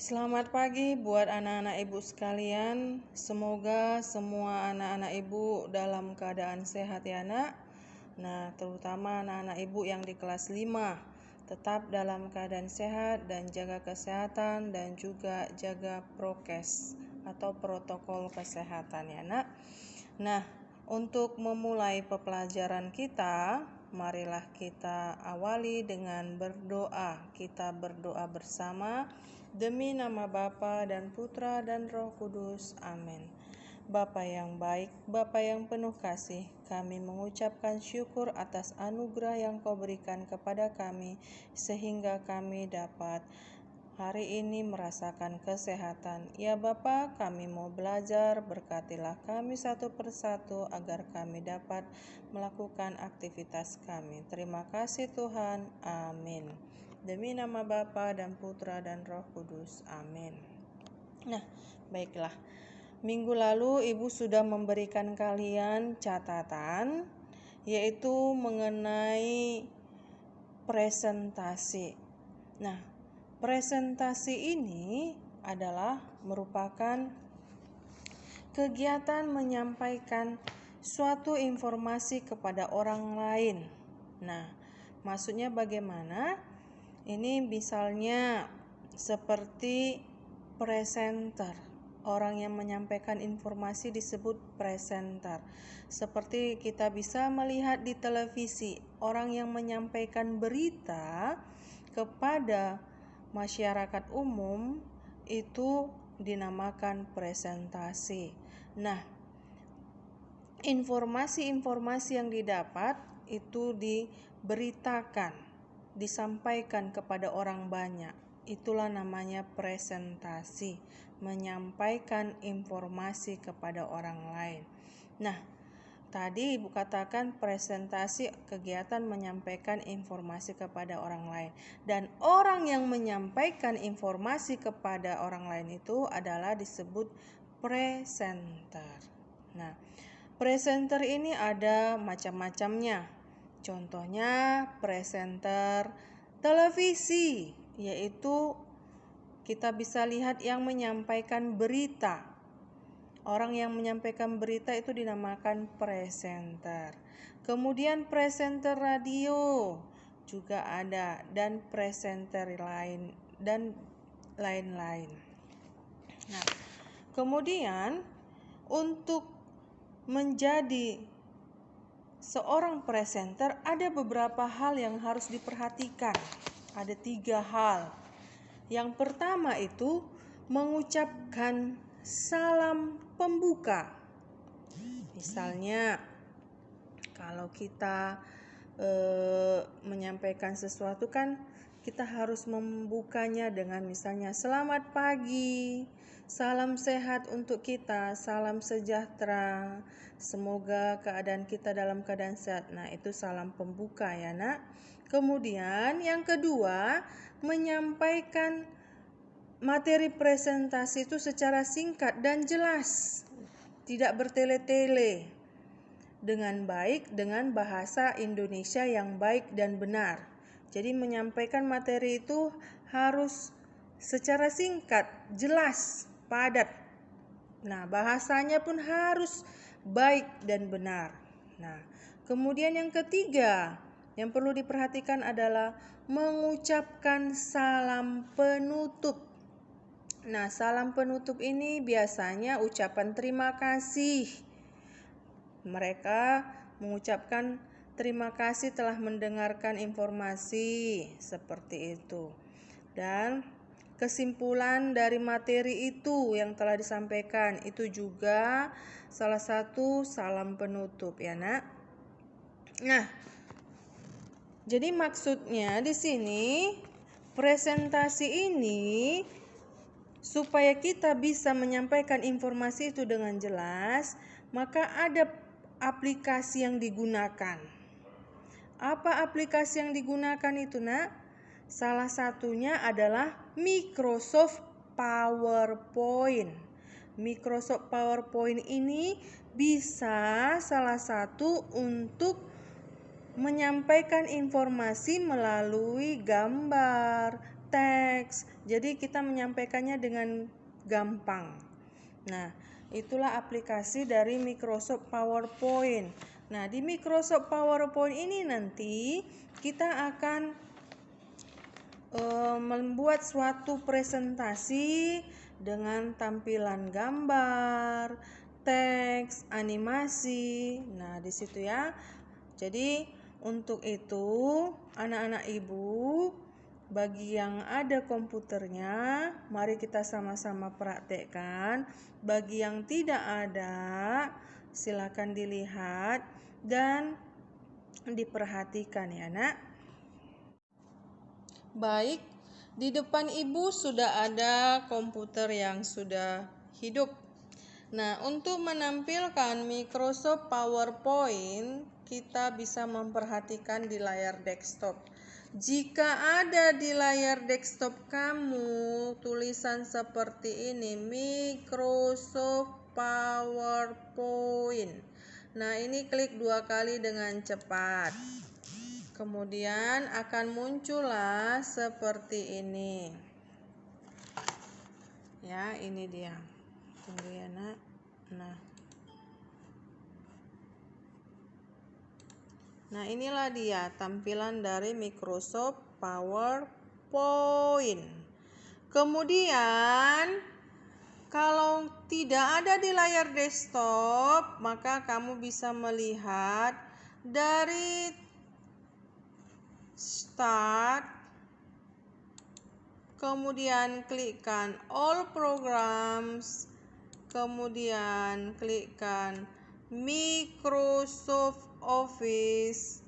Selamat pagi buat anak-anak ibu sekalian. Semoga semua anak-anak ibu dalam keadaan sehat ya nak. Nah, terutama anak-anak ibu yang di kelas 5 tetap dalam keadaan sehat dan jaga kesehatan dan juga jaga prokes atau protokol kesehatan ya nak. Nah, untuk memulai pembelajaran kita, marilah kita awali dengan berdoa. Kita berdoa bersama. Demi nama Bapa dan Putra dan Roh Kudus. Amin. Bapa yang baik, Bapa yang penuh kasih, kami mengucapkan syukur atas anugerah yang Kau berikan kepada kami, sehingga kami dapat hari ini merasakan kesehatan. Ya Bapa, kami mau belajar, berkatilah kami satu persatu agar kami dapat melakukan aktivitas kami. Terima kasih Tuhan. Amin. Demi nama Bapa dan Putra dan Roh Kudus. Amin. Nah, baiklah. Minggu lalu Ibu sudah memberikan kalian catatan, yaitu mengenai presentasi. Nah, presentasi ini adalah merupakan kegiatan menyampaikan suatu informasi kepada orang lain. Nah, maksudnya bagaimana? Ini misalnya seperti presenter. Orang yang menyampaikan informasi disebut presenter. Seperti kita bisa melihat di televisi, orang yang menyampaikan berita kepada masyarakat umum itu dinamakan presentasi. Nah, informasi-informasi yang didapat itu diberitakan, disampaikan kepada orang banyak. Itulah namanya presentasi, menyampaikan informasi kepada orang lain. Nah, tadi Ibu katakan presentasi kegiatan menyampaikan informasi kepada orang lain. Dan orang yang menyampaikan informasi kepada orang lain itu adalah disebut presenter. Nah, presenter ini ada macam-macamnya. Contohnya presenter televisi, yaitu kita bisa lihat yang menyampaikan berita. Orang yang menyampaikan berita itu dinamakan presenter. Kemudian presenter radio juga ada, dan presenter lain dan lain-lain. Nah, kemudian untuk menjadi seorang presenter ada beberapa hal yang harus diperhatikan. Ada 3 hal. Yang pertama itu mengucapkan salam pembuka. Misalnya kalau kita menyampaikan sesuatu kan kita harus membukanya dengan misalnya selamat pagi, salam sehat untuk kita, salam sejahtera, semoga keadaan kita dalam keadaan sehat. Nah, itu salam pembuka ya nak. Kemudian yang kedua, menyampaikan materi presentasi itu secara singkat dan jelas, tidak bertele-tele, dengan baik, dengan bahasa Indonesia yang baik dan benar. Jadi menyampaikan materi itu harus secara singkat, jelas, padat. Nah, bahasanya pun harus baik dan benar. Nah, kemudian yang ketiga yang perlu diperhatikan adalah mengucapkan salam penutup. Nah, salam penutup ini biasanya ucapan terima kasih. Mereka mengucapkan terima kasih telah mendengarkan informasi, seperti itu. Dan kesimpulan dari materi itu yang telah disampaikan itu juga salah satu salam penutup ya nak. Nah, jadi maksudnya di sini presentasi ini supaya kita bisa menyampaikan informasi itu dengan jelas, maka ada aplikasi yang digunakan. Apa aplikasi yang digunakan itu nak? Salah satunya adalah Microsoft PowerPoint. Microsoft PowerPoint ini bisa salah satu untuk menyampaikan informasi melalui gambar, teks. Jadi kita menyampaikannya dengan gampang. Nah, itulah aplikasi dari Microsoft PowerPoint. Nah, di Microsoft PowerPoint ini nanti kita akan membuat suatu presentasi dengan tampilan gambar, teks, animasi. Nah, di situ ya. Jadi, untuk itu anak-anak Ibu, bagi yang ada komputernya, mari kita sama-sama praktekkan. Bagi yang tidak ada, silakan dilihat dan diperhatikan ya, Nak. Baik, di depan Ibu sudah ada komputer yang sudah hidup. Nah, untuk menampilkan Microsoft PowerPoint, kita bisa memperhatikan di layar desktop. Jika ada di layar desktop kamu tulisan seperti ini, Microsoft PowerPoint. Nah, ini klik 2 kali dengan cepat. Kemudian akan muncullah seperti ini. Ya, ini dia. Tunggu ya, Nak. Nah, inilah dia tampilan dari Microsoft PowerPoint. Kemudian, kalau tidak ada di layar desktop, maka kamu bisa melihat dari Start, kemudian klikkan All Programs, kemudian klikkan Microsoft Office,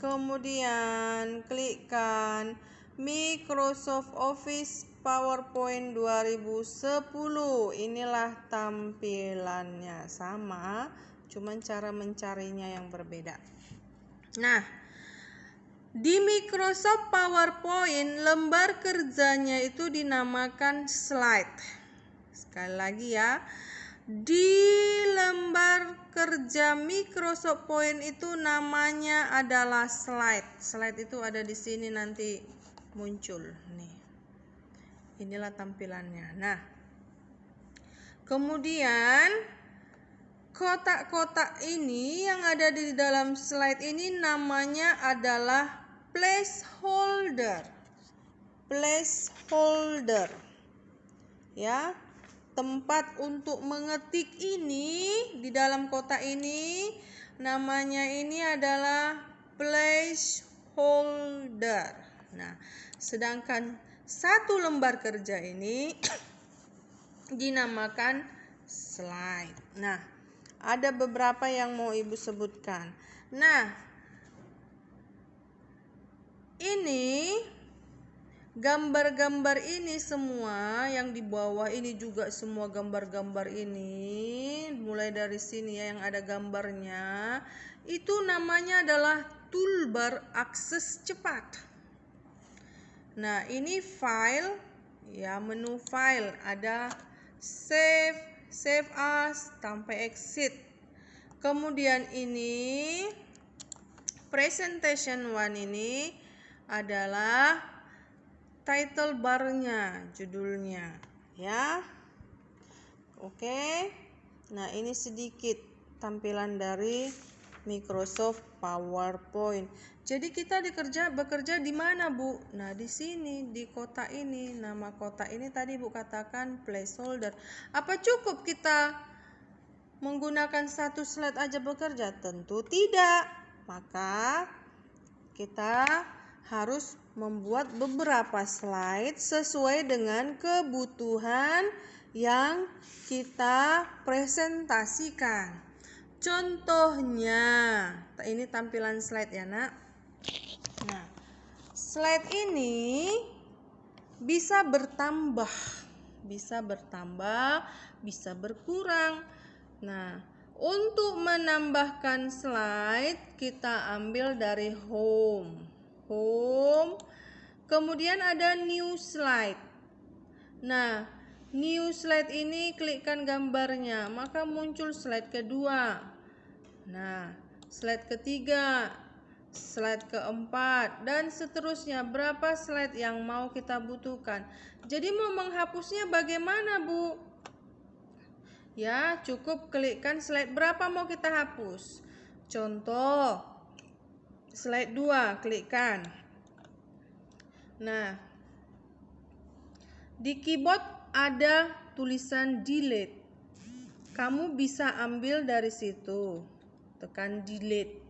kemudian klikkan Microsoft Office PowerPoint 2010. Inilah tampilannya, sama, cuman cara mencarinya yang berbeda. Nah, di Microsoft PowerPoint, lembar kerjanya itu dinamakan slide. Sekali lagi ya, di lembar kerja Microsoft Point itu namanya adalah slide. Slide itu ada di sini nanti muncul. Nih, inilah tampilannya. Nah, kemudian kotak-kotak ini yang ada di dalam slide ini namanya adalah placeholder. Ya, tempat untuk mengetik ini di dalam kotak ini namanya ini adalah placeholder. Nah, sedangkan satu lembar kerja ini dinamakan slide. Nah, ada beberapa yang mau Ibu sebutkan. Nah, ini gambar-gambar ini semua yang di bawah ini juga semua gambar-gambar ini, mulai dari sini ya yang ada gambarnya, itu namanya adalah toolbar akses cepat. Nah, ini file ya, menu file, ada save as sampai exit. Kemudian ini presentation 1 ini adalah title bar-nya, judulnya ya. Oke. Nah, ini sedikit tampilan dari Microsoft PowerPoint. Jadi kita bekerja di mana, Bu? Nah, di sini di kotak ini. Nama kotak ini tadi Bu katakan placeholder. Apa cukup kita menggunakan satu slide aja bekerja? Tentu tidak. Maka kita harus membuat beberapa slide sesuai dengan kebutuhan yang kita presentasikan. Contohnya, ini tampilan slide ya, Nak. Nah, slide ini bisa bertambah, bisa berkurang. Nah, untuk menambahkan slide, kita ambil dari home. Kemudian ada new slide. Nah, new slide ini klikkan gambarnya, maka muncul slide kedua. Nah, slide ketiga, slide keempat, dan seterusnya. Berapa slide yang mau kita butuhkan? Jadi mau menghapusnya bagaimana, Bu? Ya, cukup klikkan slide berapa mau kita hapus. Contoh, slide 2, klikkan. Nah, di keyboard ada tulisan delete. Kamu bisa ambil dari situ. Tekan delete.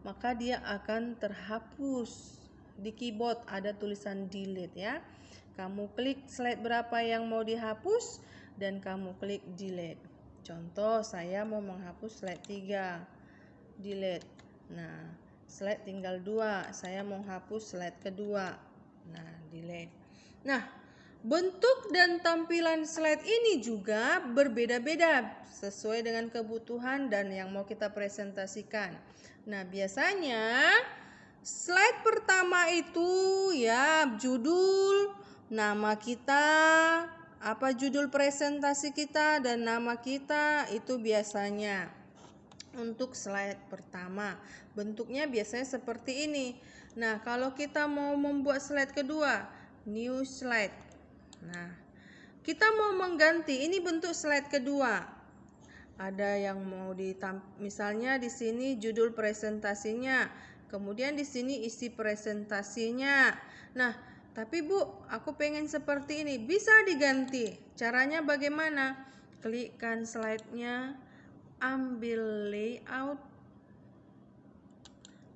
Maka dia akan terhapus. Di keyboard ada tulisan delete ya. Kamu klik slide berapa yang mau dihapus dan kamu klik delete. Contoh, saya mau menghapus slide 3. Delete. Nah, slide tinggal 2. Saya mau hapus slide kedua. Nah, delete. Nah, bentuk dan tampilan slide ini juga berbeda-beda sesuai dengan kebutuhan dan yang mau kita presentasikan. Nah, biasanya slide pertama itu ya judul, nama kita, apa judul presentasi kita dan nama kita, itu biasanya untuk slide pertama. Bentuknya biasanya seperti ini. Nah, kalau kita mau membuat slide kedua, new slide. Nah, kita mau mengganti, ini bentuk slide kedua. Ada yang mau misalnya di sini judul presentasinya, kemudian di sini isi presentasinya. Nah, tapi Bu, aku pengen seperti ini. Bisa diganti. Caranya bagaimana? Klikkan slide-nya, ambil layout.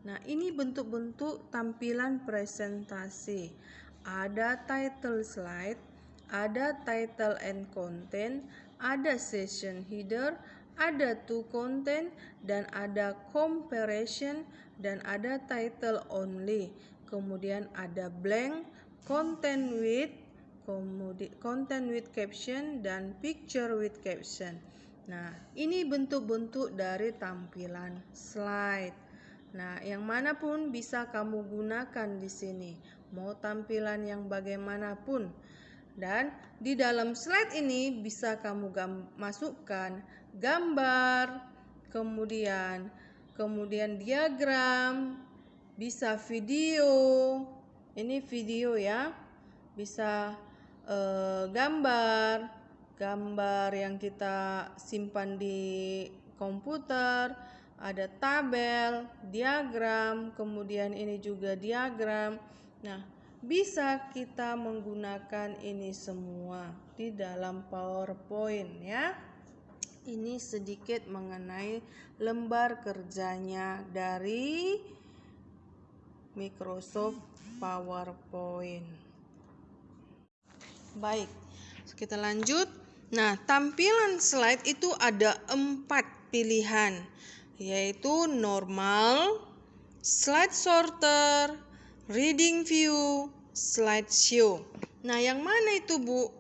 Nah, ini bentuk-bentuk tampilan presentasi. Ada title slide, ada title and content, ada session header, ada to content, dan ada comparison, dan ada title only. Kemudian ada blank, content with caption, dan picture with caption. Nah, ini bentuk-bentuk dari tampilan slide. Nah, yang manapun bisa kamu gunakan di sini, mau tampilan yang bagaimanapun. Dan di dalam slide ini bisa kamu masukkan gambar, kemudian diagram, bisa video. Ini video ya, bisa gambar yang kita simpan di komputer, ada tabel, diagram, kemudian ini juga diagram. Nah, bisa kita menggunakan ini semua di dalam PowerPoint ya. Ini sedikit mengenai lembar kerjanya dari Microsoft PowerPoint. Baik, kita lanjut. Nah, tampilan slide itu ada 4 pilihan, yaitu normal, slide sorter, reading view, slideshow. Nah, yang mana itu, Bu?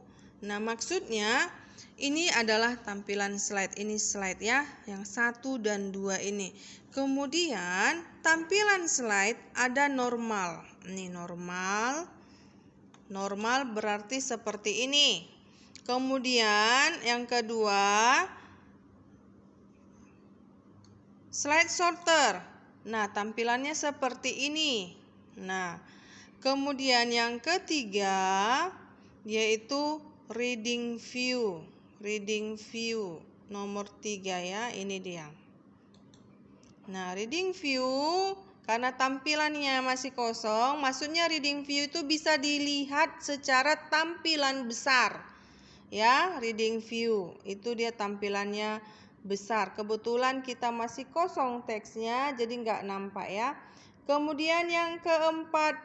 Nah, maksudnya ini adalah tampilan slide. Ini slide ya, yang 1 dan 2 ini. Kemudian tampilan slide ada normal. Ini normal. Normal berarti seperti ini. Kemudian yang kedua, slide sorter. Nah, tampilannya seperti ini. Nah, kemudian yang ketiga yaitu reading view. Reading view nomor 3 ya, ini dia. Nah, reading view karena tampilannya masih kosong, maksudnya reading view itu bisa dilihat secara tampilan besar. Ya, reading view itu dia tampilannya besar. Kebetulan kita masih kosong teksnya, jadi nggak nampak ya. Kemudian yang keempat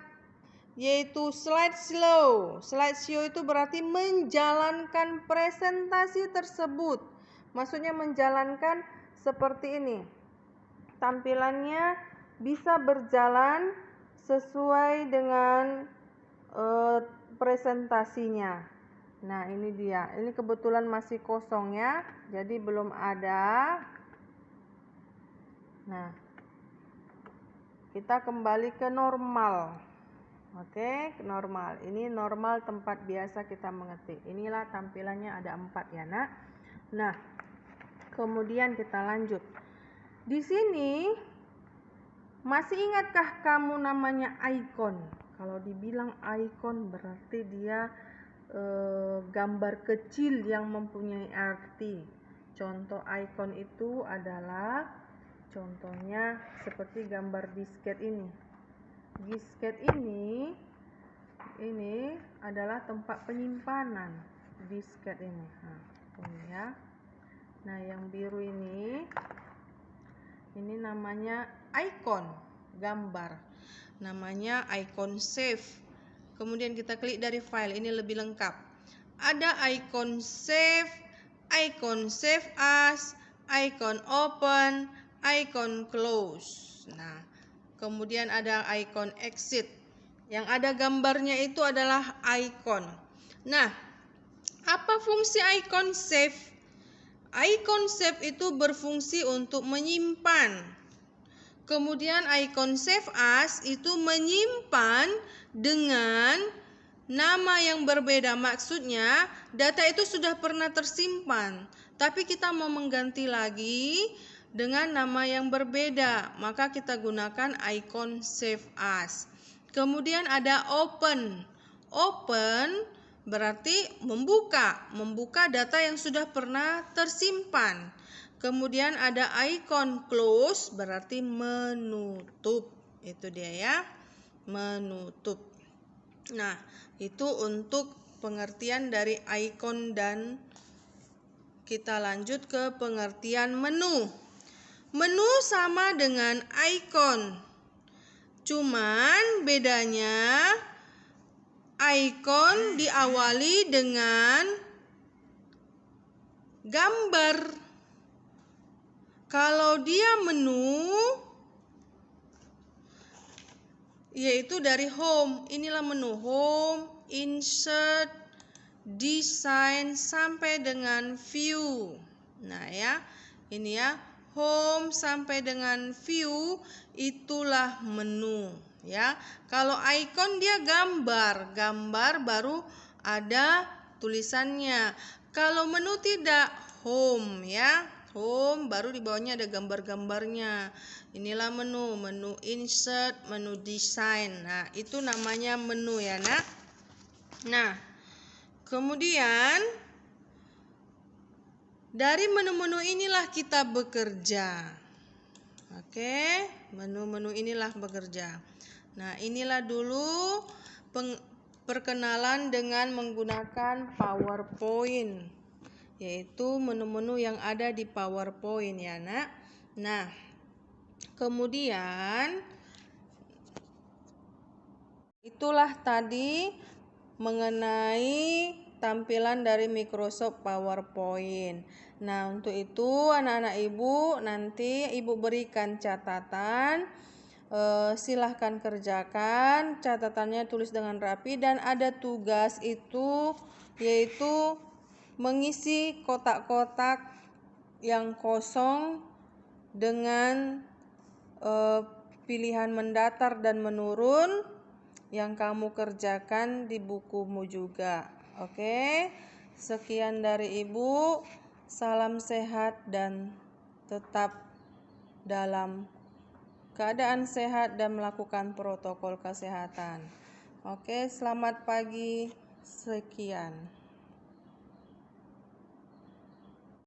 yaitu slideshow. Slideshow itu berarti menjalankan presentasi tersebut. Maksudnya menjalankan seperti ini. Tampilannya bisa berjalan sesuai dengan presentasinya. Nah, ini dia. Ini kebetulan masih kosong ya, jadi belum ada. Nah, kita kembali ke normal. Oke, normal. Ini normal tempat biasa kita mengetik. Inilah tampilannya ada 4 ya, Nak. Nah, kemudian kita lanjut. Di sini Masih ingatkah kamu namanya icon? Kalau dibilang icon berarti dia gambar kecil yang mempunyai arti. Contoh icon itu adalah contohnya seperti gambar disket ini. Disket ini adalah tempat penyimpanan disket ini. Nah, ini ya. Nah, yang biru ini namanya icon, gambar. Namanya icon save. Kemudian kita klik dari file, ini lebih lengkap. Ada icon save as, icon open, icon close. Nah, kemudian ada icon exit. Yang ada gambarnya itu adalah icon. Nah, apa fungsi icon save? Icon save itu berfungsi untuk menyimpan. Kemudian icon save as itu menyimpan dengan nama yang berbeda. Maksudnya data itu sudah pernah tersimpan, tapi kita mau mengganti lagi dengan nama yang berbeda, maka kita gunakan icon save as. Kemudian ada open. Open berarti membuka data yang sudah pernah tersimpan. Kemudian ada icon close berarti menutup. Itu dia ya, menutup. Nah, itu untuk pengertian dari icon, dan kita lanjut ke pengertian menu. Menu sama dengan icon. Cuman bedanya icon diawali dengan gambar. Kalau dia menu, yaitu dari home. Inilah menu home, insert, design sampai dengan view. Nah ya, ini ya, home sampai dengan view itulah menu ya. Kalau icon dia gambar baru ada tulisannya. Kalau menu tidak, home ya. Home baru di bawahnya ada gambar-gambarnya. Inilah menu insert, menu design. Nah, itu namanya menu ya, Nak. Nah, kemudian dari menu-menu inilah kita bekerja. Oke, menu-menu inilah bekerja. Nah, inilah dulu perkenalan dengan menggunakan PowerPoint, yaitu menu-menu yang ada di PowerPoint ya, Nak. Nah, kemudian itulah tadi mengenai tampilan dari Microsoft PowerPoint. Nah, untuk itu anak-anak Ibu nanti Ibu berikan catatan. Silahkan kerjakan catatannya, tulis dengan rapi, dan ada tugas itu yaitu mengisi kotak-kotak yang kosong dengan pilihan mendatar dan menurun yang kamu kerjakan di bukumu juga. Oke, sekian dari Ibu. Salam sehat dan tetap dalam keadaan sehat dan melakukan protokol kesehatan. Oke, selamat pagi. Sekian.